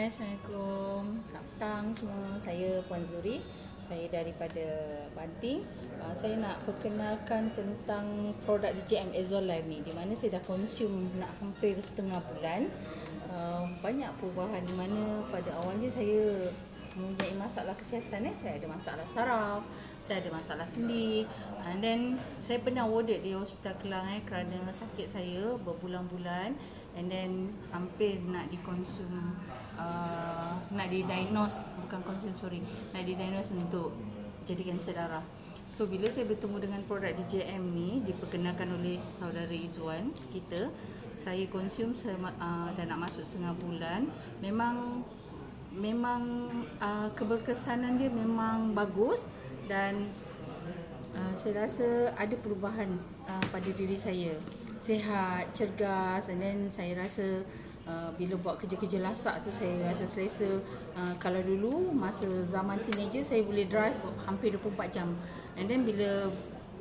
Hai, Assalamualaikum. Selamat petang semua. Saya Puan Zuri. Saya daripada Banting. Saya nak perkenalkan tentang produk DJM Exolife ni, di mana saya dah consume nak hampir setengah bulan. Banyak perubahan, di mana pada awalnya saya mempunyai masalah kesihatan. Saya ada masalah saraf, saya ada masalah sendi, and then saya pernah warded di Hospital Kelang kerana sakit saya berbulan-bulan, and then hampir nak dikonsum, nak didiagnose, nak didiagnose untuk jadi kanser darah. So bila saya bertemu dengan produk DJM ni, diperkenalkan oleh saudara Izwan kita, saya konsum, dah nak masuk setengah bulan. Memang keberkesanan dia memang bagus, dan saya rasa ada perubahan pada diri saya. Sihat, cergas, and then saya rasa bila buat kerja-kerja lasak tu saya rasa selesa. Kalau dulu masa zaman teenager saya boleh drive hampir 24 jam, and then bila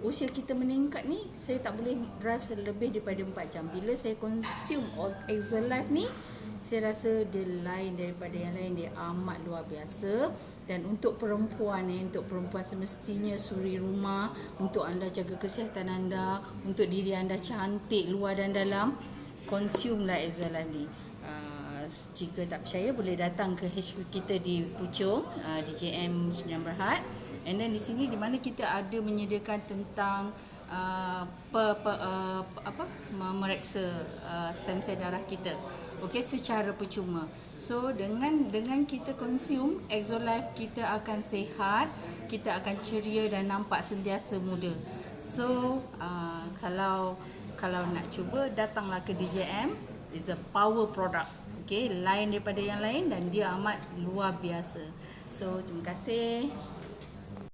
usia kita meningkat ni, saya tak boleh drive lebih daripada 4 jam. Bila saya consume Exolife ni, saya rasa dia lain daripada yang lain. Dia amat luar biasa. Dan untuk perempuan semestinya suri rumah, untuk anda jaga kesihatan anda, untuk diri anda cantik luar dan dalam, consumelah Exolife ni. Jika tak percaya, boleh datang ke HQ kita di Puchong, DJM Sdn Bhd. And then di sini, di mana kita ada menyediakan tentang memeriksa stem sel darah kita, okey, secara percuma. So dengan kita consume Exolife, kita akan sihat, kita akan ceria dan nampak sentiasa muda. So kalau nak cuba, datanglah ke DJM. It's a power product, okey, lain daripada yang lain, dan dia amat luar biasa. So terima kasih.